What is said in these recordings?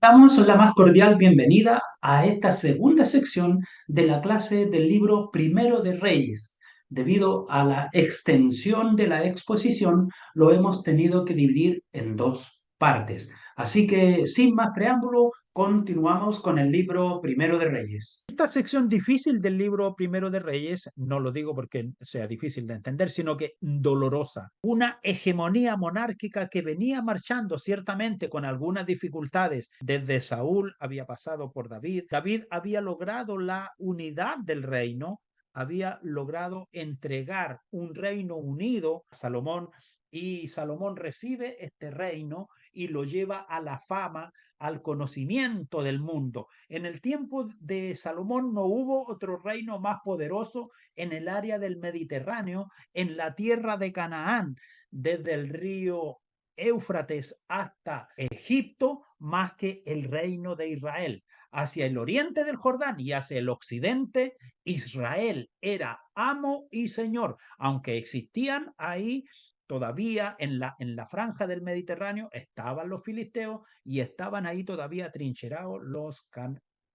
Damos la más cordial bienvenida a esta segunda sección de la clase del libro Primero de Reyes. Debido a la extensión de la exposición, lo hemos tenido que dividir en dos partes. Así que, sin más preámbulo, continuamos con el libro Primero de Reyes. Esta sección difícil del libro Primero de Reyes, no lo digo porque sea difícil de entender, sino que dolorosa. Una hegemonía monárquica que venía marchando ciertamente con algunas dificultades. Desde Saúl había pasado por David. David había logrado la unidad del reino, había logrado entregar un reino unido a Salomón, y Salomón recibe este reino y lo lleva a la fama, al conocimiento del mundo. En el tiempo de Salomón no hubo otro reino más poderoso en el área del Mediterráneo, en la tierra de Canaán, desde el río Éufrates hasta Egipto, más que el reino de Israel. Hacia el oriente del Jordán y hacia el occidente, Israel era amo y señor, aunque existían ahí todavía en la franja del Mediterráneo estaban los filisteos y estaban ahí todavía trincherados los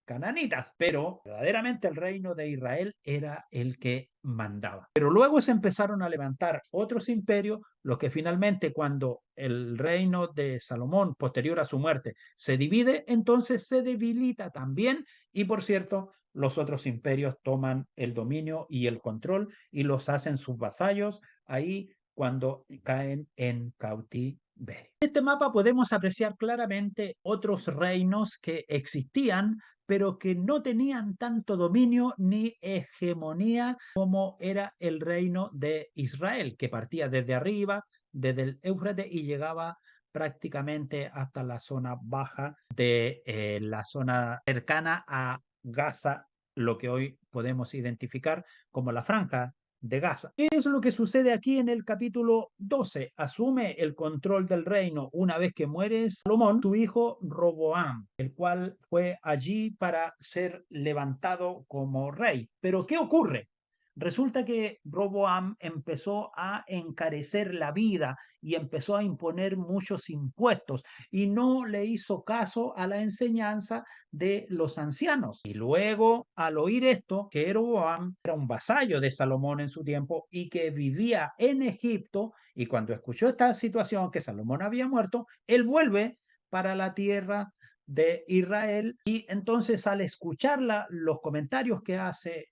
cananitas, pero verdaderamente el reino de Israel era el que mandaba. Pero luego se empezaron a levantar otros imperios, los que finalmente, cuando el reino de Salomón, posterior a su muerte, se divide, entonces se debilita también, y por cierto, los otros imperios toman el dominio y el control y los hacen sus vasallos ahí cuando caen en cautiverio. En este mapa podemos apreciar claramente otros reinos que existían, pero que no tenían tanto dominio ni hegemonía como era el reino de Israel, que partía desde arriba, desde el Éufrates, y llegaba prácticamente hasta la zona baja de la zona cercana a Gaza, lo que hoy podemos identificar como la franja de Gaza. ¿Qué es lo que sucede aquí en el capítulo 12? Asume el control del reino una vez que muere Salomón, su hijo Roboam, el cual fue allí para ser levantado como rey. Pero ¿qué ocurre? Resulta que Roboam empezó a encarecer la vida y empezó a imponer muchos impuestos y no le hizo caso a la enseñanza de los ancianos. Y luego, al oír esto, que Jeroboam era un vasallo de Salomón en su tiempo y que vivía en Egipto, y cuando escuchó esta situación, que Salomón había muerto, él vuelve para la tierra de Israel, y entonces al escuchar los comentarios que hace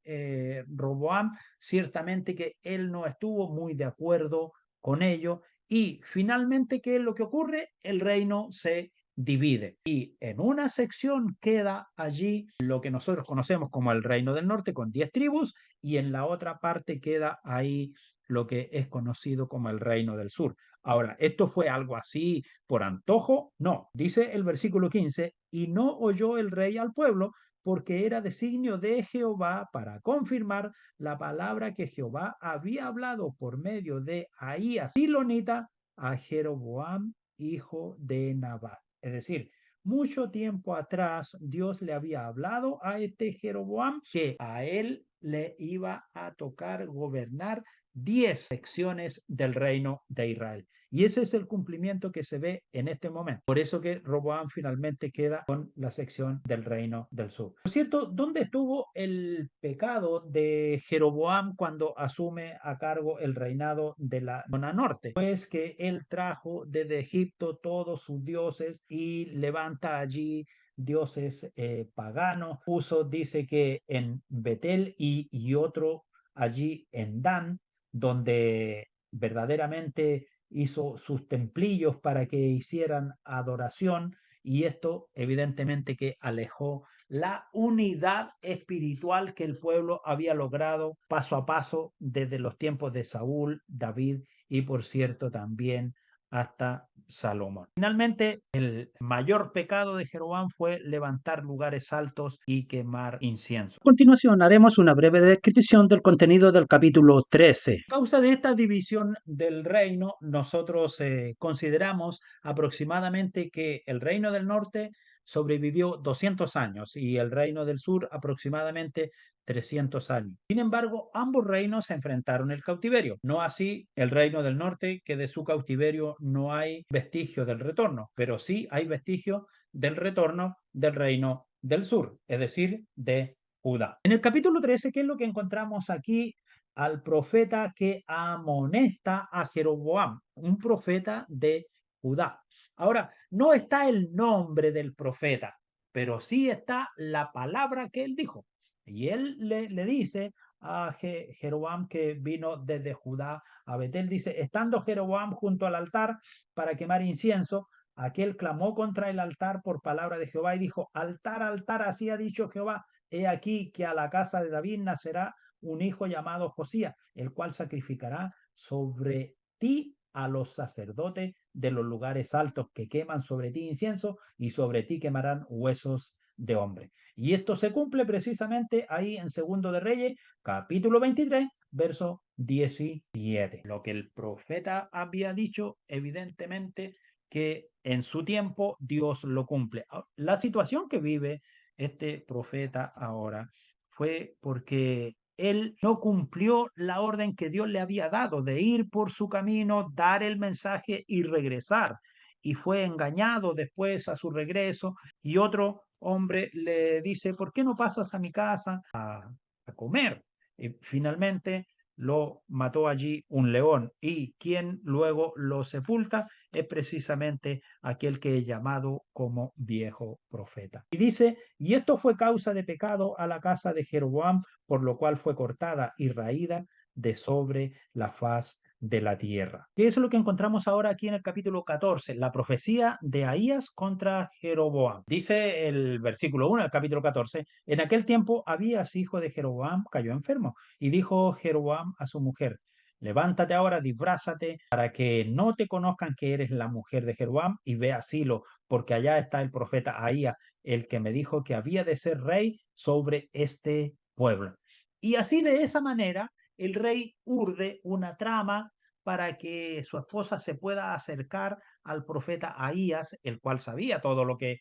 Roboam, ciertamente que él no estuvo muy de acuerdo con ello, y finalmente, ¿qué es lo que ocurre? El reino se divide y en una sección queda allí lo que nosotros conocemos como el Reino del Norte con 10 tribus, y en la otra parte queda ahí lo que es conocido como el Reino del Sur. Ahora, ¿esto fue algo así por antojo? No, dice el versículo 15, y no oyó el rey al pueblo, porque era designio de Jehová para confirmar la palabra que Jehová había hablado por medio de Ahías Silonita a Jeroboam, hijo de Nabat. Es decir, mucho tiempo atrás Dios le había hablado a este Jeroboam que a él le iba a tocar gobernar 10 secciones del reino de Israel. Y ese es el cumplimiento que se ve en este momento. Por eso que Roboam finalmente queda con la sección del reino del sur. Por cierto, ¿dónde estuvo el pecado de Jeroboam cuando asume a cargo el reinado de la zona norte? Pues que él trajo desde Egipto todos sus dioses y levanta allí dioses paganos. Puso, dice que en Betel y otro allí en Dan, donde verdaderamente hizo sus templillos para que hicieran adoración, y esto evidentemente que alejó la unidad espiritual que el pueblo había logrado paso a paso desde los tiempos de Saúl, David y por cierto también hasta Salomón. Finalmente, el mayor pecado de Jeroboam fue levantar lugares altos y quemar incienso. A continuación, haremos una breve descripción del contenido del capítulo 13. A causa de esta división del reino, nosotros consideramos aproximadamente que el reino del norte sobrevivió 200 años y el reino del sur aproximadamente 300 años. Sin embargo, ambos reinos se enfrentaron en el cautiverio. No así el reino del norte, que de su cautiverio no hay vestigio del retorno, pero sí hay vestigio del retorno del reino del sur, es decir, de Judá. En el capítulo 13, ¿qué es lo que encontramos aquí? Al profeta que amonesta a Jeroboam, un profeta de Judá. Ahora, no está el nombre del profeta, pero sí está la palabra que él dijo. Y él le dice a Jeroboam, que vino desde Judá a Betel, dice, estando Jeroboam junto al altar para quemar incienso, aquel clamó contra el altar por palabra de Jehová y dijo, altar, altar, así ha dicho Jehová, he aquí que a la casa de David nacerá un hijo llamado Josías, el cual sacrificará sobre ti a los sacerdotes de los lugares altos que queman sobre ti incienso y sobre ti quemarán huesos de hombre. Y esto se cumple precisamente ahí en Segundo de Reyes, capítulo 23, verso 17. Lo que el profeta había dicho, evidentemente, que en su tiempo Dios lo cumple. La situación que vive este profeta ahora fue porque él no cumplió la orden que Dios le había dado de ir por su camino, dar el mensaje y regresar. Y fue engañado después a su regreso y otro hombre le dice, ¿por qué no pasas a mi casa a comer? Y finalmente lo mató allí un león y quien luego lo sepulta es precisamente aquel que es llamado como viejo profeta. Y dice, y esto fue causa de pecado a la casa de Jeroboam, por lo cual fue cortada y raída de sobre la faz de la tierra. Y eso es lo que encontramos ahora aquí en el capítulo 14, la profecía de Ahías contra Jeroboam. Dice el versículo 1 del capítulo 14, en aquel tiempo Abías, hijo de Jeroboam, cayó enfermo, y dijo Jeroboam a su mujer, levántate ahora, disfrázate, para que no te conozcan que eres la mujer de Jeroboam, y ve a Silo, porque allá está el profeta Ahías, el que me dijo que había de ser rey sobre este pueblo. Y así de esa manera el rey urde una trama para que su esposa se pueda acercar al profeta Ahías, el cual sabía todo lo que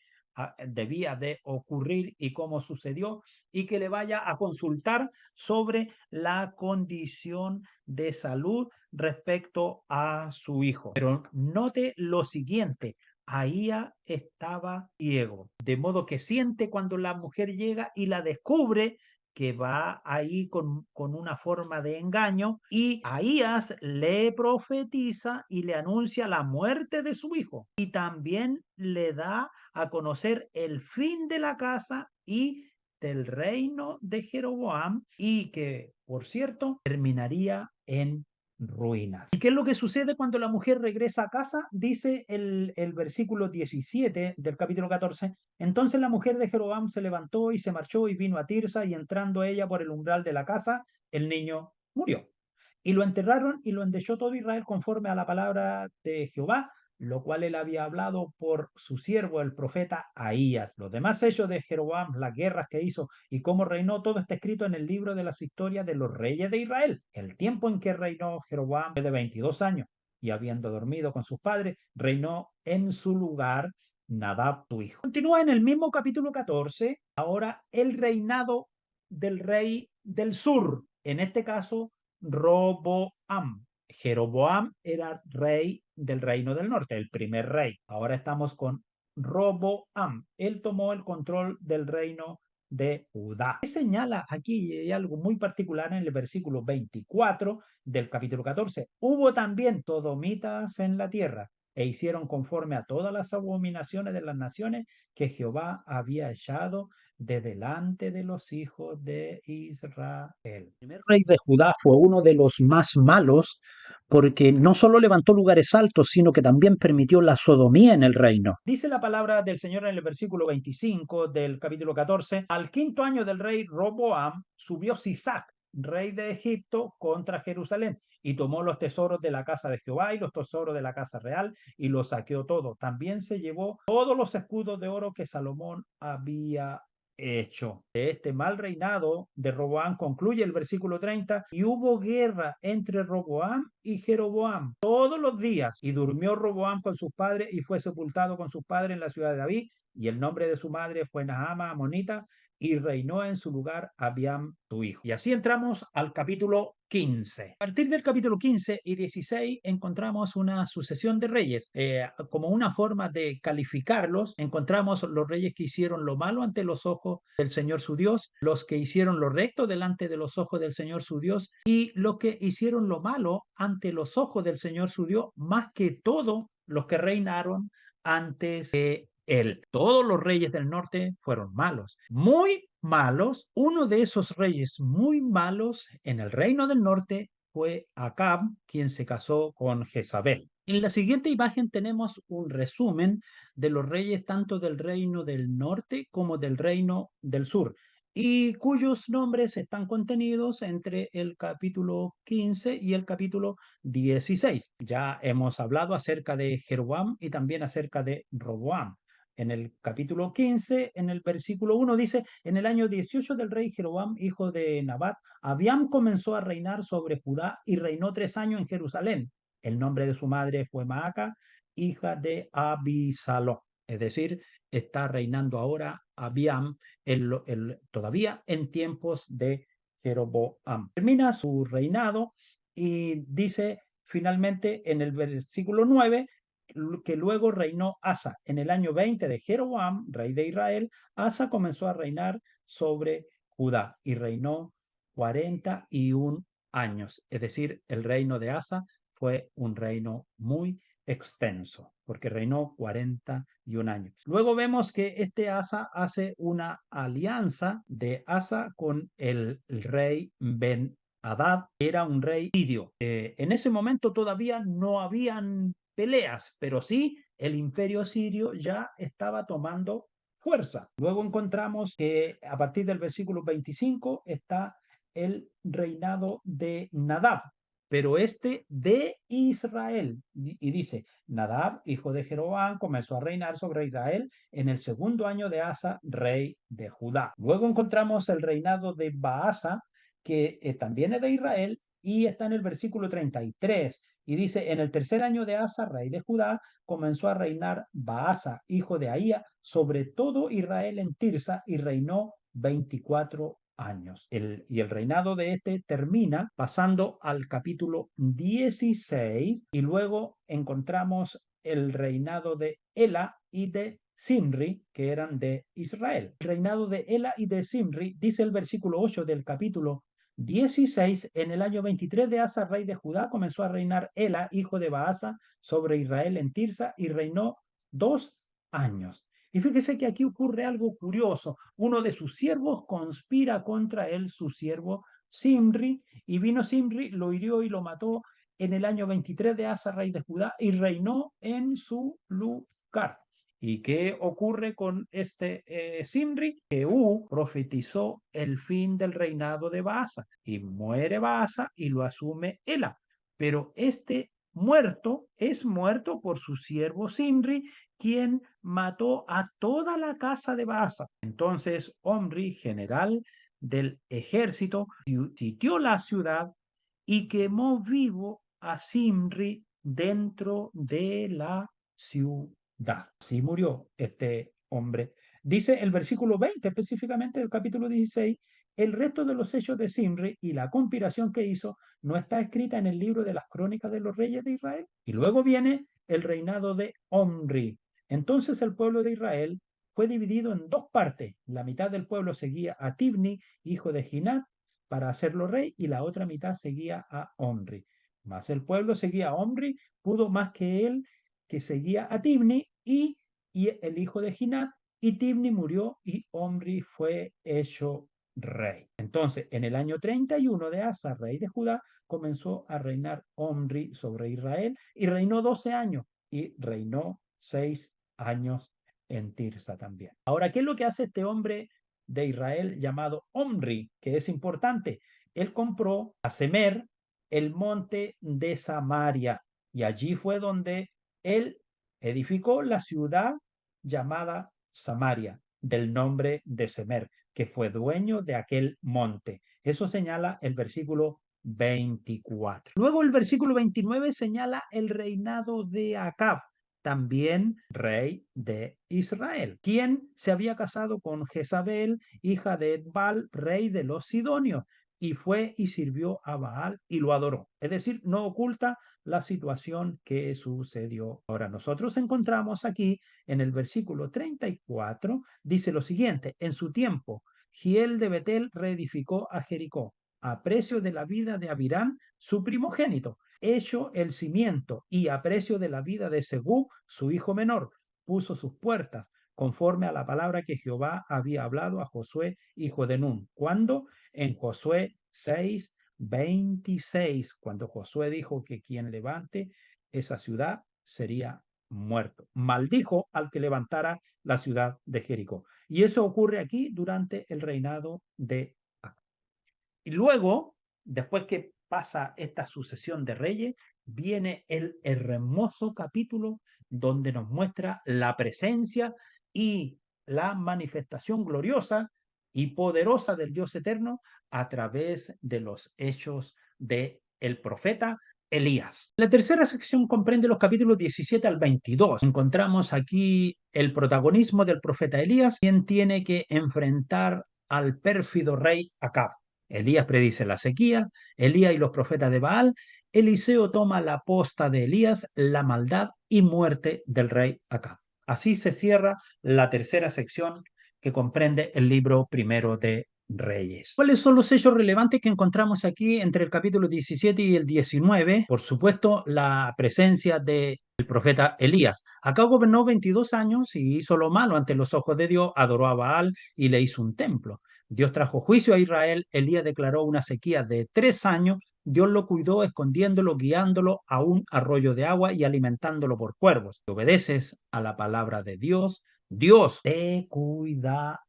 debía de ocurrir y cómo sucedió, y que le vaya a consultar sobre la condición de salud respecto a su hijo. Pero note lo siguiente, Ahías estaba ciego, de modo que siente cuando la mujer llega y la descubre que va ahí con una forma de engaño y Ahías le profetiza y le anuncia la muerte de su hijo y también le da a conocer el fin de la casa y del reino de Jeroboam y que, por cierto, terminaría en ruinas. ¿Y qué es lo que sucede cuando la mujer regresa a casa? Dice el versículo 17 del capítulo 14. Entonces la mujer de Jeroboam se levantó y se marchó y vino a Tirsa y entrando ella por el umbral de la casa, el niño murió. Y lo enterraron y lo endechó todo Israel conforme a la palabra de Jehová, lo cual él había hablado por su siervo el profeta Ahías. Los demás hechos de Jeroboam, las guerras que hizo y cómo reinó, todo está escrito en el libro de las historias de los reyes de Israel. El tiempo en que reinó Jeroboam fue de 22 años y habiendo dormido con sus padres, reinó en su lugar Nadab, su hijo. Continúa en el mismo capítulo 14, ahora el reinado del rey del sur, en este caso Roboam. Jeroboam era rey del reino del norte, el primer rey. Ahora estamos con Roboam. Él tomó el control del reino de Judá. Señala aquí hay algo muy particular en el versículo 24 del capítulo 14. Hubo también sodomitas en la tierra e hicieron conforme a todas las abominaciones de las naciones que Jehová había echado de delante de los hijos de Israel. El primer rey de Judá fue uno de los más malos porque no solo levantó lugares altos, sino que también permitió la sodomía en el reino. Dice la palabra del Señor en el versículo 25 del capítulo 14, al quinto año del rey Roboam subió Sisac, rey de Egipto, contra Jerusalén y tomó los tesoros de la casa de Jehová y los tesoros de la casa real y los saqueó todo. También se llevó todos los escudos de oro que Salomón había hecho. De este mal reinado de Roboam concluye el versículo 30, y hubo guerra entre Roboam y Jeroboam todos los días, y durmió Roboam con sus padres y fue sepultado con sus padres en la ciudad de David, y el nombre de su madre fue Nahama Amonita, y reinó en su lugar Abiam, su hijo. Y así entramos al capítulo 15. A partir del capítulo 15 y 16 encontramos una sucesión de reyes. Como una forma de calificarlos, encontramos los reyes que hicieron lo malo ante los ojos del Señor su Dios, los que hicieron lo recto delante de los ojos del Señor su Dios y los que hicieron lo malo ante los ojos del Señor su Dios, más que todos los que reinaron antes de él. Todos los reyes del norte fueron malos, muy malos. Uno de esos reyes muy malos en el reino del norte fue Acab, quien se casó con Jezabel. En la siguiente imagen tenemos un resumen de los reyes tanto del reino del norte como del reino del sur, y cuyos nombres están contenidos entre el capítulo 15 y el capítulo 16. Ya hemos hablado acerca de Jeroboam y también acerca de Roboam. En el capítulo 15, en el versículo 1 dice, en el año 18 del rey Jeroboam, hijo de Nabat, Abiam comenzó a reinar sobre Judá y reinó 3 años en Jerusalén. El nombre de su madre fue Maaca, hija de Abisalom. Es decir, está reinando ahora Abiam todavía en tiempos de Jeroboam. Termina su reinado y dice finalmente en el versículo 9 que luego reinó Asa. En el año 20 de Jeroboam, rey de Israel, Asa comenzó a reinar sobre Judá y reinó 41 años. Es decir, el reino de Asa fue un reino muy extenso, porque reinó 41 años. Luego vemos que este Asa hace una alianza de Asa con el rey Ben-Hadad, que era un rey sirio. En ese momento todavía no habían peleas, pero sí el imperio sirio ya estaba tomando fuerza. Luego encontramos que a partir del versículo 25 está el reinado de Nadab, pero este de Israel. Y dice, Nadab, hijo de Jeroboam, comenzó a reinar sobre Israel en el segundo año de Asa, rey de Judá. Luego encontramos el reinado de Baasa, que también es de Israel, y está en el versículo 33. Y dice, en el tercer año de Asa, rey de Judá, comenzó a reinar Baasa, hijo de Ahía, sobre todo Israel en Tirsa, y reinó 24 años. Y el reinado de este termina pasando al capítulo 16 y luego encontramos el reinado de Ela y de Simri, que eran de Israel. El reinado de Ela y de Simri, dice el versículo 8 del capítulo 16, en el año 23 de Asa, rey de Judá, comenzó a reinar Ela, hijo de Baasa, sobre Israel en Tirsa y reinó 2 años. Y fíjese que aquí ocurre algo curioso. Uno de sus siervos conspira contra él, su siervo Simri, y vino Simri, lo hirió y lo mató en el año 23 de Asa, rey de Judá, y reinó en su lugar. ¿Y qué ocurre con este Simri? Jehú profetizó el fin del reinado de Baasa, y muere Baasa y lo asume Ela. Pero este muerto es muerto por su siervo Simri, quien mató a toda la casa de Baasa. Entonces Omri, general del ejército, sitió la ciudad y quemó vivo a Simri dentro de la ciudad. Así murió este hombre. Dice el versículo 20, específicamente del capítulo 16, el resto de los hechos de Simri y la conspiración que hizo no está escrita en el libro de las crónicas de los reyes de Israel. Y luego viene el reinado de Omri. Entonces el pueblo de Israel fue dividido en dos partes. La mitad del pueblo seguía a Tibni, hijo de Ginat, para hacerlo rey, y la otra mitad seguía a Omri. Mas el pueblo seguía a Omri, pudo más que él, que seguía a Tibni, y el hijo de Ginat, y Tibni murió y Omri fue hecho rey. Entonces, en el año 31 de Asa, rey de Judá, comenzó a reinar Omri sobre Israel y reinó 12 años y reinó 6 años en Tirsa también. Ahora, ¿qué es lo que hace este hombre de Israel llamado Omri, que es importante? Él compró a Semer el monte de Samaria y allí fue donde él edificó la ciudad llamada Samaria, del nombre de Semer, que fue dueño de aquel monte. Eso señala el versículo 24. Luego el versículo 29 señala el reinado de Acab. también rey de Israel, quien se había casado con Jezabel, hija de Edbaal, rey de los Sidonios, y fue y sirvió a Baal y lo adoró. Es decir, no oculta la situación que sucedió. Ahora, nosotros encontramos aquí en el versículo 34, dice lo siguiente: en su tiempo, Giel de Betel reedificó a Jericó, a precio de la vida de Abirán, su primogénito, hecho el cimiento, y a precio de la vida de Segub, su hijo menor, puso sus puertas, conforme a la palabra que Jehová había hablado a Josué, hijo de Nun. ¿Cuándo? En Josué 6:26, cuando Josué dijo que quien levante esa ciudad sería muerto. Maldijo al que levantara la ciudad de Jericó. Y eso ocurre aquí durante el reinado de Acab. Y luego, después que pasa esta sucesión de reyes, viene el hermoso capítulo donde nos muestra la presencia y la manifestación gloriosa y poderosa del Dios eterno a través de los hechos de el profeta Elías. La tercera sección comprende los capítulos 17 al 22. Encontramos aquí el protagonismo del profeta Elías, quien tiene que enfrentar al pérfido rey Acab. Elías predice la sequía, Elías y los profetas de Baal, Eliseo toma la posta de Elías, la maldad y muerte del rey Acab. Así se cierra la tercera sección que comprende el libro primero de Reyes. ¿Cuáles son los hechos relevantes que encontramos aquí entre el capítulo 17 y el 19? Por supuesto, la presencia del profeta Elías. Acab gobernó 22 años y hizo lo malo ante los ojos de Dios, adoró a Baal y le hizo un templo. Dios trajo juicio a Israel, Elías declaró una sequía de 3 años, Dios lo cuidó escondiéndolo, guiándolo a un arroyo de agua y alimentándolo por cuervos. Si obedeces a la palabra de Dios, Dios te cuidará.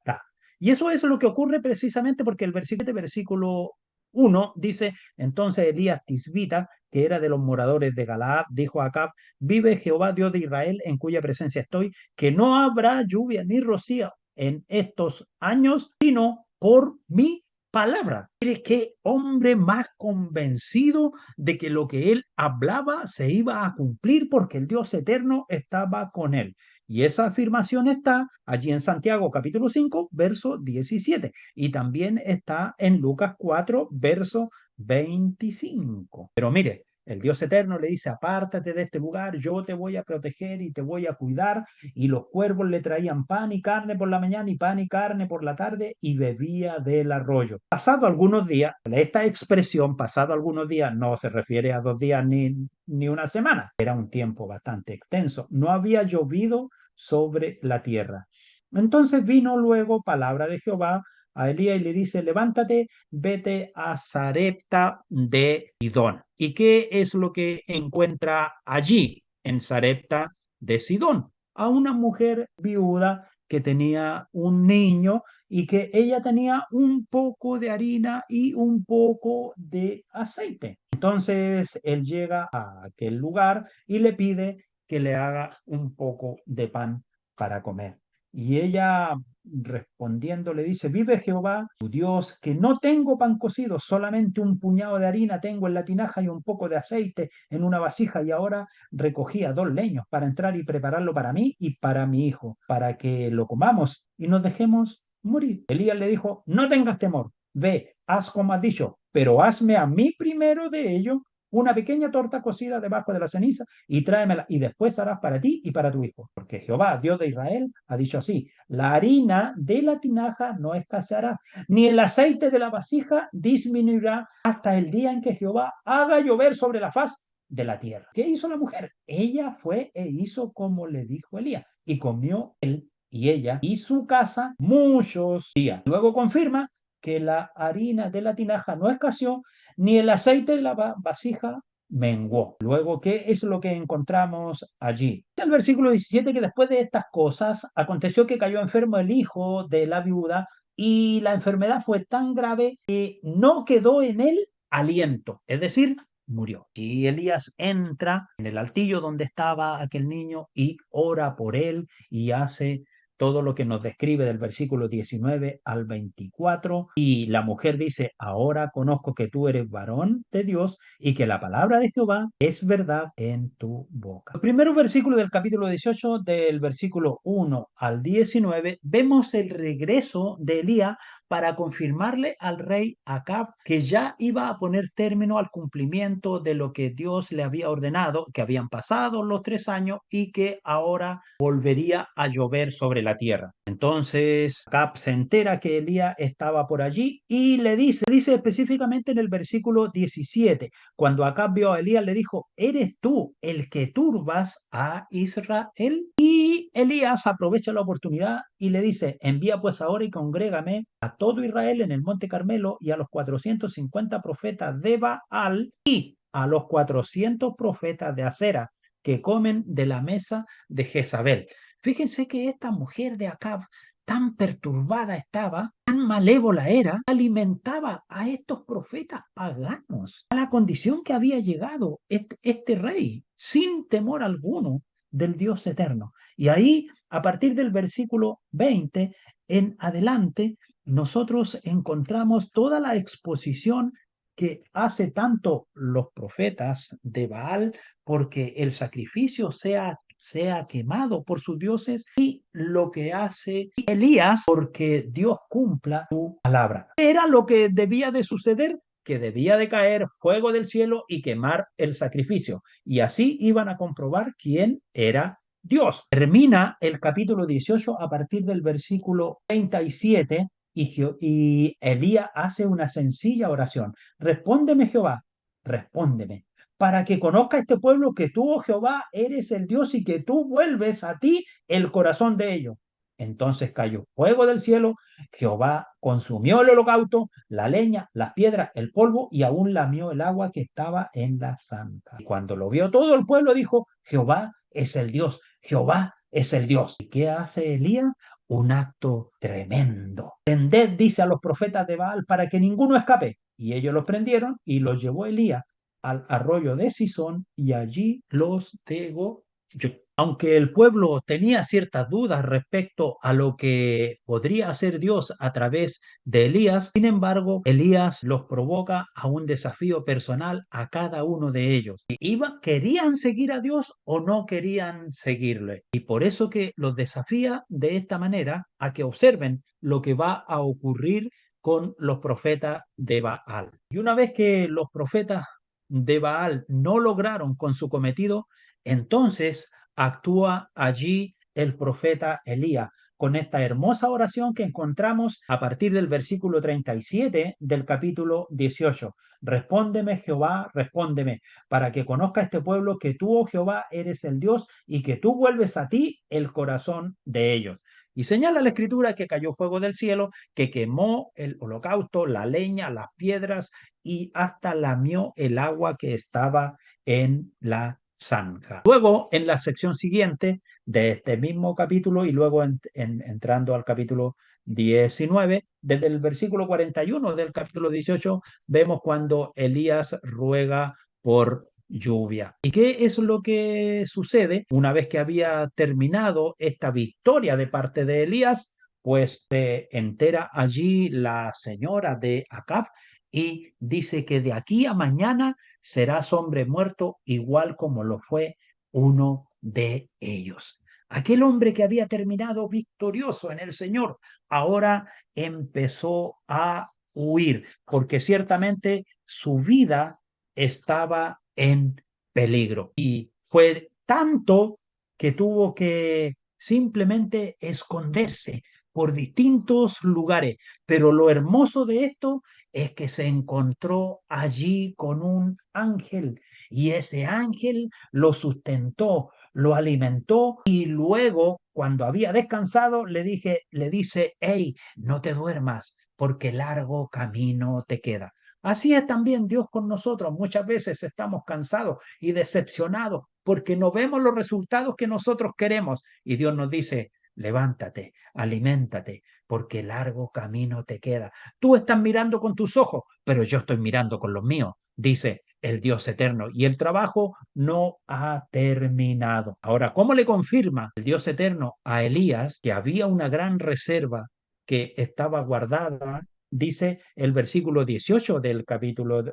Y eso es lo que ocurre precisamente porque el versículo 1 dice: entonces Elías Tisbita, que era de los moradores de Galaad, dijo a Acab: vive Jehová Dios de Israel, en cuya presencia estoy, que no habrá lluvia ni rocío en estos años, sino por mi palabra. Mire qué hombre más convencido de que lo que él hablaba se iba a cumplir porque el Dios eterno estaba con él. Y esa afirmación está allí en Santiago capítulo 5, verso 17. Y también está en Lucas 4, verso 25. Pero mire, el Dios eterno le dice: apártate de este lugar, yo te voy a proteger y te voy a cuidar. Y los cuervos le traían pan y carne por la mañana y pan y carne por la tarde, y bebía del arroyo. Pasado algunos días, esta expresión pasado algunos días no se refiere a 2 días ni una semana, era un tiempo bastante extenso. No había llovido sobre la tierra. Entonces vino luego palabra de Jehová a Elías y le dice: levántate, vete a Sarepta de Sidón. ¿Y qué es lo que encuentra allí en Sarepta de Sidón? A una mujer viuda que tenía un niño y que ella tenía un poco de harina y un poco de aceite. Entonces él llega a aquel lugar y le pide que le haga un poco de pan para comer. Y ella respondiendo le dice: vive Jehová, tu Dios, que no tengo pan cocido, solamente un puñado de harina tengo en la tinaja y un poco de aceite en una vasija, y ahora recogía 2 leños para entrar y prepararlo para mí y para mi hijo, para que lo comamos y nos dejemos morir. Elías le dijo: no tengas temor, ve, haz como has dicho, pero hazme a mí primero de ello una pequeña torta cocida debajo de la ceniza y tráemela, y después harás para ti y para tu hijo. Porque Jehová, Dios de Israel, ha dicho así: la harina de la tinaja no escaseará, ni el aceite de la vasija disminuirá hasta el día en que Jehová haga llover sobre la faz de la tierra. ¿Qué hizo la mujer? Ella fue e hizo como le dijo Elías, y comió él y ella y su casa muchos días. Luego confirma que la harina de la tinaja no escaseó, ni el aceite de la vasija menguó. Luego, ¿qué es lo que encontramos allí? El versículo 17, que después de estas cosas aconteció que cayó enfermo el hijo de la viuda, y la enfermedad fue tan grave que no quedó en él aliento, es decir, murió. Y Elías entra en el altillo donde estaba aquel niño y ora por él y hace todo lo que nos describe del versículo 19 al 24. Y la mujer dice, ahora conozco que tú eres varón de Dios y que la palabra de Jehová es verdad en tu boca. Los primeros versículos del capítulo 18, del versículo 1 al 19, vemos el regreso de Elías para confirmarle al rey Acab que ya iba a poner término al cumplimiento de lo que Dios le había ordenado, que habían pasado los 3 años y que ahora volvería a llover sobre la tierra. Entonces Acab se entera que Elías estaba por allí y le dice específicamente en el versículo 17, cuando Acab vio a Elías le dijo, ¿eres tú el que turbas a Israel? Y Elías aprovecha la oportunidad y le dice, envía pues ahora y congrégame a todo Israel en el monte Carmelo y a los 450 profetas de Baal y a los 400 profetas de Acera que comen de la mesa de Jezabel. Fíjense que esta mujer de Acab tan perturbada estaba, tan malévola era, alimentaba a estos profetas paganos, a la condición que había llegado este rey, sin temor alguno del Dios eterno. Y ahí, a partir del versículo 20 en adelante, nosotros encontramos toda la exposición que hace tanto los profetas de Baal porque el sacrificio sea quemado por sus dioses y lo que hace Elías porque Dios cumpla su palabra. Era lo que debía de suceder, que debía de caer fuego del cielo y quemar el sacrificio. Y así iban a comprobar quién era Dios. Termina el capítulo 18 a partir del versículo 37 y Elías hace una sencilla oración. Respóndeme, Jehová, respóndeme, para que conozca este pueblo que tú, oh Jehová, eres el Dios y que tú vuelves a ti el corazón de ellos. Entonces cayó fuego del cielo, Jehová consumió el holocausto, la leña, las piedras, el polvo y aún lamió el agua que estaba en la zanja. Y cuando lo vio todo el pueblo dijo, Jehová es el Dios, Jehová es el Dios. ¿Y qué hace Elías? Un acto tremendo. Prended, dice a los profetas de Baal, para que ninguno escape. Y ellos los prendieron y los llevó Elías al arroyo de Sison y allí los degolló. Aunque el pueblo tenía ciertas dudas respecto a lo que podría hacer Dios a través de Elías, sin embargo, Elías los provoca a un desafío personal a cada uno de ellos. ¿Querían seguir a Dios o no querían seguirle? Y por eso que los desafía de esta manera a que observen lo que va a ocurrir con los profetas de Baal. Y una vez que los profetas de Baal no lograron con su cometido, entonces actúa allí el profeta Elías con esta hermosa oración que encontramos a partir del versículo 37 del capítulo 18. Respóndeme, Jehová, respóndeme, para que conozca este pueblo que tú, oh Jehová, eres el Dios y que tú vuelves a ti el corazón de ellos. Y señala la escritura que cayó fuego del cielo, que quemó el holocausto, la leña, las piedras y hasta lamió el agua que estaba en la zanja. Luego, en la sección siguiente de este mismo capítulo y luego entrando al capítulo 19, desde el versículo 41 del capítulo 18, vemos cuando Elías ruega por lluvia. ¿Y qué es lo que sucede una vez que había terminado esta victoria de parte de Elías? Pues se entera allí la señora de Acab y dice que de aquí a mañana serás hombre muerto igual como lo fue uno de ellos. Aquel hombre que había terminado victorioso en el Señor, ahora empezó a huir, porque ciertamente su vida estaba en peligro. Y fue tanto que tuvo que simplemente esconderse por distintos lugares. Pero lo hermoso de esto es que se encontró allí con un ángel y ese ángel lo sustentó, lo alimentó y luego, cuando había descansado, le dice, hey, no te duermas porque largo camino te queda. Así es también Dios con nosotros. Muchas veces estamos cansados y decepcionados porque no vemos los resultados que nosotros queremos y Dios nos dice, levántate, aliméntate, porque largo camino te queda. Tú estás mirando con tus ojos, pero yo estoy mirando con los míos. dice el Dios eterno, y el trabajo no ha terminado. Ahora, ¿cómo le confirma el Dios eterno a Elías que había una gran reserva que estaba guardada? Dice el versículo 18 del capítulo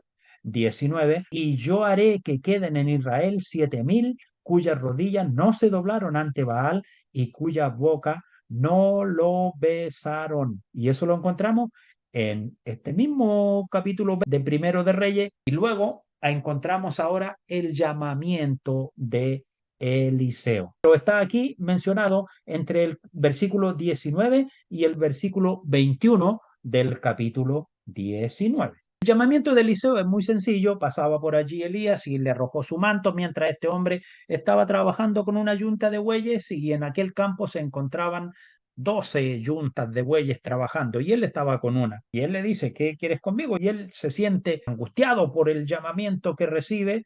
19, y yo haré que queden en Israel 7,000 cuyas rodillas no se doblaron ante Baal y cuya boca no lo besaron. Y eso lo encontramos en este mismo capítulo de Primero de Reyes, y luego encontramos ahora el llamamiento de Eliseo. Pero está aquí mencionado entre el versículo 19 y el versículo 21 del capítulo 19. El llamamiento de Eliseo es muy sencillo. Pasaba por allí Elías y le arrojó su manto mientras este hombre estaba trabajando con una yunta de bueyes, y en aquel campo se encontraban 12 yuntas de bueyes trabajando, y él estaba con una. Y él le dice: ¿qué quieres conmigo? Y él se siente angustiado por el llamamiento que recibe,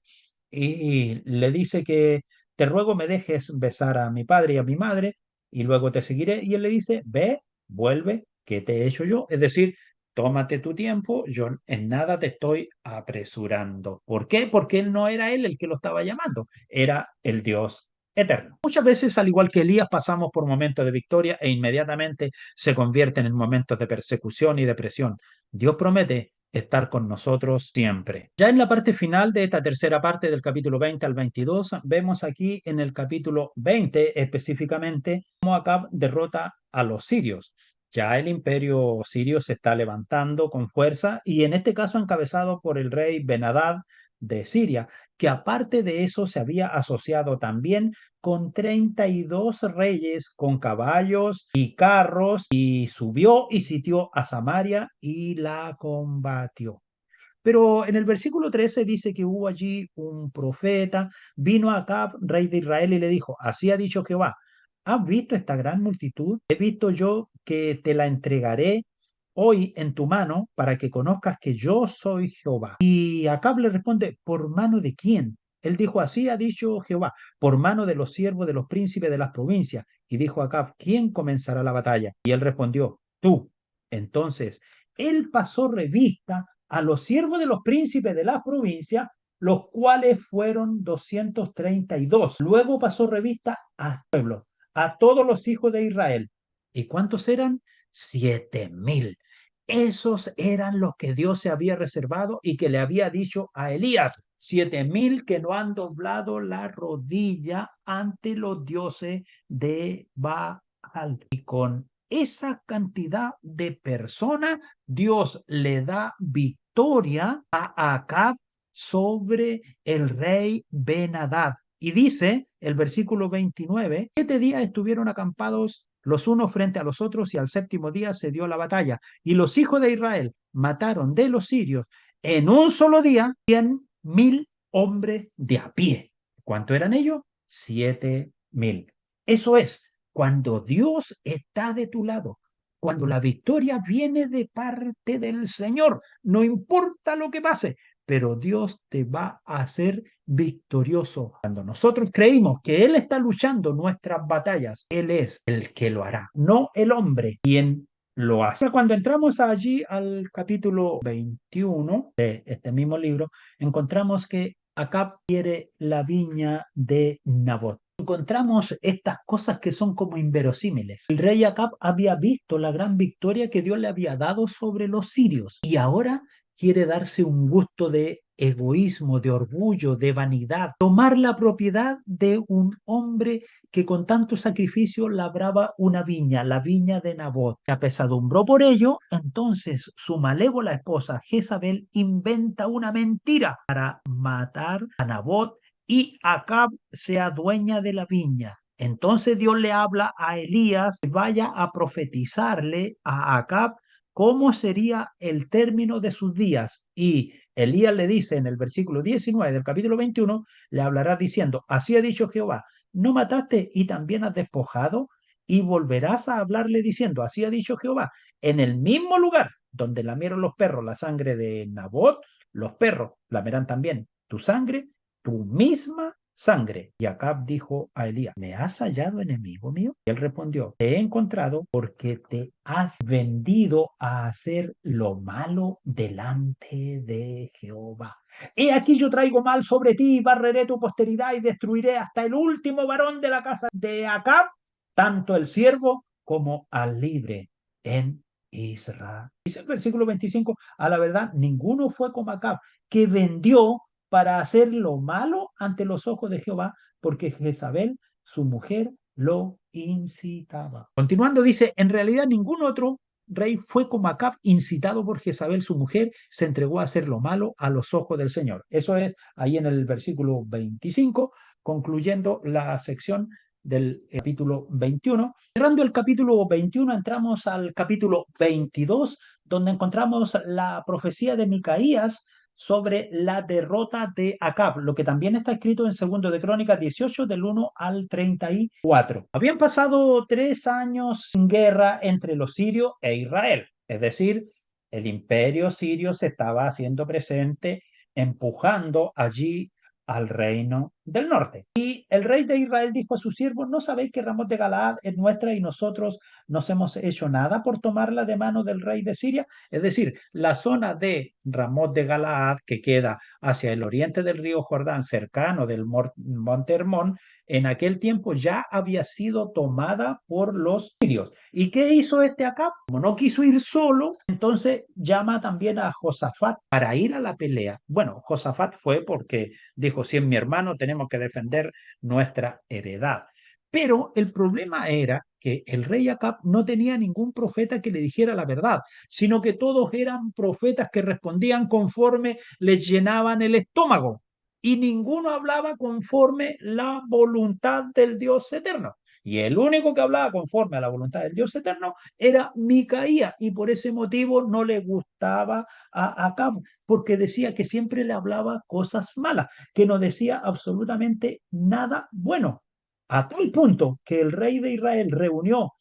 y le dice que te ruego me dejes besar a mi padre y a mi madre, y luego te seguiré. Y él le dice: ve, vuelve, ¿qué te he hecho yo? Es decir, tómate tu tiempo, yo en nada te estoy apresurando. ¿Por qué? Porque él no era él el que lo estaba llamando, era el Dios eterno. Muchas veces, al igual que Elías, pasamos por momentos de victoria e inmediatamente se convierten en momentos de persecución y depresión. Dios promete estar con nosotros siempre. Ya en la parte final de esta tercera parte del capítulo 20 al 22, vemos aquí en el capítulo 20 específicamente cómo Acab derrota a los sirios. Ya el imperio sirio se está levantando con fuerza, y en este caso encabezado por el rey Ben-Hadad de Siria, que aparte de eso se había asociado también con 32 reyes con caballos y carros, y subió y sitió a Samaria y la combatió. Pero en el versículo 13 dice que hubo allí un profeta, vino a Acab, rey de Israel, y le dijo: así ha dicho Jehová, ¿has visto esta gran multitud? He visto yo que te la entregaré hoy en tu mano para que conozcas que yo soy Jehová. Y Acab le responde: ¿por mano de quién? Él dijo: así ha dicho Jehová, por mano de los siervos de los príncipes de las provincias. Y dijo Acab: ¿quién comenzará la batalla? Y él respondió: tú. Entonces él pasó revista a los siervos de los príncipes de las provincias, los cuales fueron 232. Luego pasó revista al pueblo, a todos los hijos de Israel. ¿Y cuántos eran? 7,000. Esos eran los que Dios se había reservado y que le había dicho a Elías: 7,000 que no han doblado la rodilla ante los dioses de Baal. Y con esa cantidad de personas, Dios le da victoria a Acab sobre el rey Ben-Hadad. Y dice el versículo 29: 7 días estuvieron acampados los unos frente a los otros, y al séptimo día se dio la batalla. Y los hijos de Israel mataron de los sirios en un solo día 100,000 hombres de a pie. ¿Cuánto eran ellos? 7,000. Eso es, cuando Dios está de tu lado, cuando la victoria viene de parte del Señor, no importa lo que pase, pero Dios te va a hacer victorioso. Cuando nosotros creímos que Él está luchando nuestras batallas, Él es el que lo hará, no el hombre quien lo hace. Cuando entramos allí al capítulo 21 de este mismo libro, encontramos que Acab quiere la viña de Nabot. Encontramos estas cosas que son como inverosímiles. El rey Acab había visto la gran victoria que Dios le había dado sobre los sirios, y ahora quiere darse un gusto de egoísmo, de orgullo, de vanidad, tomar la propiedad de un hombre que con tanto sacrificio labraba una viña, la viña de Nabot. Se apesadumbró por ello. Entonces su malévola esposa Jezabel inventa una mentira para matar a Nabot y Acab sea dueña de la viña. Entonces Dios le habla a Elías que vaya a profetizarle a Acab cómo sería el término de sus días. Y Elías le dice en el versículo 19 del capítulo 21, le hablará diciendo: así ha dicho Jehová, ¿no mataste y también has despojado? Y volverás a hablarle diciendo: así ha dicho Jehová, en el mismo lugar donde lamieron los perros la sangre de Nabot, los perros lamerán también tu sangre, tu misma sangre. Y Acab dijo a Elías, ¿me has hallado enemigo mío? Y él respondió, te he encontrado porque te has vendido a hacer lo malo delante de Jehová. He aquí yo traigo mal sobre ti, y barreré tu posteridad y destruiré hasta el último varón de la casa de Acab, tanto el siervo como al libre en Israel. Dice el versículo 25, a la verdad, ninguno fue como Acab, que vendió para hacer lo malo ante los ojos de Jehová, porque Jezabel, su mujer, lo incitaba. Continuando dice, en realidad ningún otro rey fue como Acab, incitado por Jezabel, su mujer, se entregó a hacer lo malo a los ojos del Señor. Eso es ahí en el versículo 25, concluyendo la sección del capítulo 21. Cerrando el capítulo 21, entramos al capítulo 22, donde encontramos la profecía de Micaías sobre la derrota de Acab, lo que también está escrito en 2 de Crónicas 18, del 1 al 34. Habían pasado 3 años sin guerra entre los sirios e Israel, es decir, el imperio sirio se estaba haciendo presente, empujando allí al reino del norte. Y el rey de Israel dijo a sus siervos, ¿no sabéis que Ramot de Galaad es nuestra y nosotros nos hemos hecho nada por tomarla de mano del rey de Siria? Es decir, la zona de Ramot de Galaad, que queda hacia el oriente del río Jordán, cercano del monte Hermón, en aquel tiempo ya había sido tomada por los sirios. ¿Y qué hizo este Acab? Como no quiso ir solo, entonces llama también a Josafat para ir a la pelea. Bueno, Josafat fue porque dijo, si es mi hermano, tenemos que defender nuestra heredad. Pero el problema era que el rey Acab no tenía ningún profeta que le dijera la verdad, sino que todos eran profetas que respondían conforme les llenaban el estómago y ninguno hablaba conforme la voluntad del Dios eterno. Y el único que hablaba conforme a la voluntad del Dios eterno era Micaía, y por ese motivo no le gustaba a Acab, porque decía que siempre le hablaba cosas malas, que no decía absolutamente nada bueno. A tal punto que el rey de Israel reunió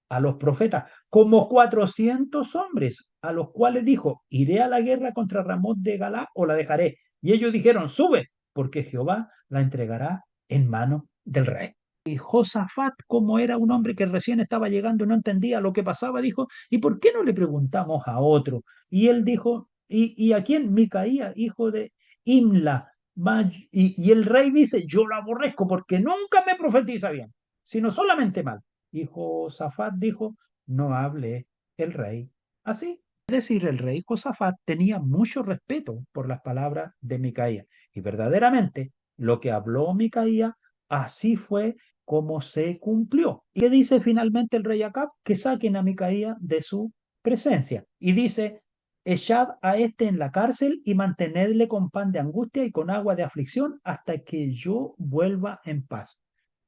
a los profetas como 400 hombres, a los cuales dijo, iré a la guerra contra Ramot de Galá o la dejaré. Y ellos dijeron, sube, porque Jehová la entregará en mano del rey. Y Josafat, como era un hombre que recién estaba llegando y no entendía lo que pasaba, dijo, ¿y por qué no le preguntamos a otro? Y él dijo, ¿y a quién? Micaía, hijo de Imla. Y el rey dice, yo lo aborrezco porque nunca me profetiza bien, sino solamente mal. Y Josafat dijo, no hable el rey así. Es decir, el rey Josafat tenía mucho respeto por las palabras de Micaía. Y verdaderamente lo que habló Micaía, así fue como se cumplió. ¿Y qué dice finalmente el rey Acab? Que saquen a Micaía de su presencia. Y dice, echad a este en la cárcel y mantenedle con pan de angustia y con agua de aflicción hasta que yo vuelva en paz.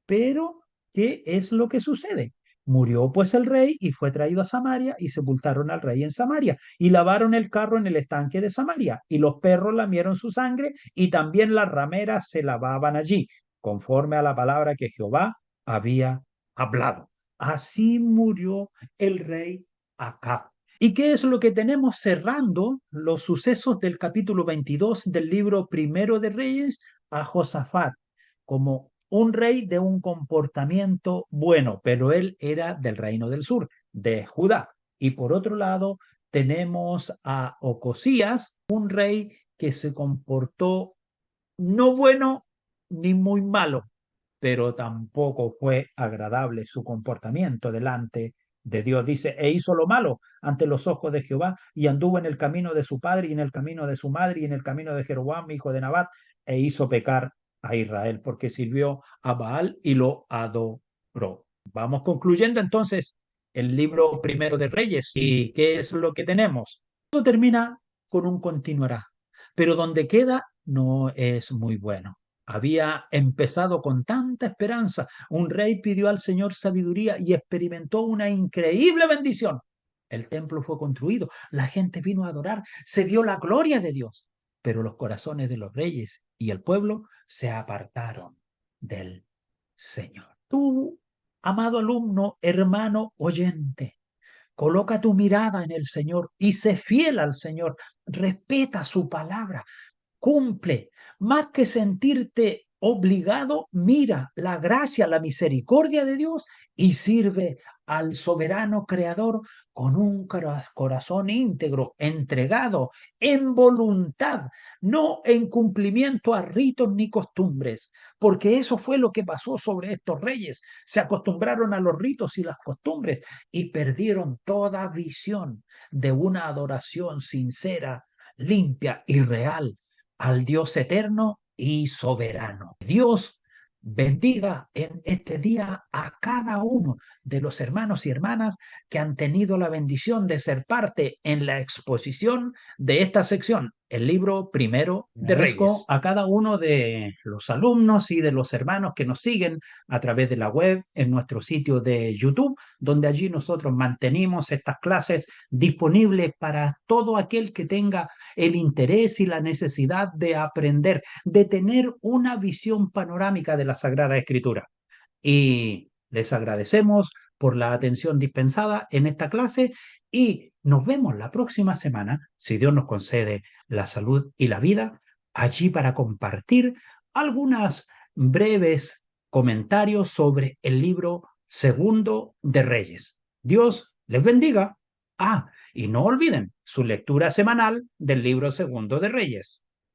Pero, ¿qué es lo que sucede? Murió pues el rey y fue traído a Samaria y sepultaron al rey en Samaria y lavaron el carro en el estanque de Samaria y los perros lamieron su sangre y también las rameras se lavaban allí, conforme a la palabra que Jehová había hablado. Así murió el rey Acab. ¿Y qué es lo que tenemos cerrando los sucesos del capítulo 22 del libro Primero de Reyes? A Josafat como un rey de un comportamiento bueno, pero él era del reino del sur, de Judá. Y por otro lado, tenemos a Ocosías, un rey que se comportó no bueno ni muy malo, pero tampoco fue agradable su comportamiento delante de Dios. Dice, e hizo lo malo ante los ojos de Jehová y anduvo en el camino de su padre y en el camino de su madre y en el camino de Jeroboam, hijo de Nabat, e hizo pecar a Israel porque sirvió a Baal y lo adoró. Vamos concluyendo entonces el libro primero de Reyes. ¿Y qué es lo que tenemos? Todo termina con un continuará, pero donde queda no es muy bueno. Había empezado con tanta esperanza. Un rey pidió al Señor sabiduría y experimentó una increíble bendición. El templo fue construido, la gente vino a adorar, se vio la gloria de Dios, pero los corazones de los reyes y el pueblo se apartaron del Señor. Tú, amado alumno, hermano oyente, coloca tu mirada en el Señor y sé fiel al Señor. Respeta su palabra, cumple, más que sentirte obligado mira la gracia, la misericordia de Dios y sirve al soberano creador con un corazón íntegro, entregado, en voluntad, no en cumplimiento a ritos ni costumbres, porque eso fue lo que pasó sobre estos reyes. Se acostumbraron a los ritos y las costumbres y perdieron toda visión de una adoración sincera, limpia y real al Dios eterno y soberano. Dios bendiga en este día a cada uno de los hermanos y hermanas que han tenido la bendición de ser parte en la exposición de esta sección, el libro primero de Reyes. Agradezco a cada uno de los alumnos y de los hermanos que nos siguen a través de la web, en nuestro sitio de YouTube, donde allí nosotros mantenemos estas clases disponibles para todo aquel que tenga el interés y la necesidad de aprender, de tener una visión panorámica de la Sagrada Escritura. Y les agradecemos por la atención dispensada en esta clase y nos vemos la próxima semana, si Dios nos concede la salud y la vida, allí para compartir algunas breves comentarios sobre el libro segundo de Reyes. Dios les bendiga. Y no olviden su lectura semanal del libro segundo de Reyes.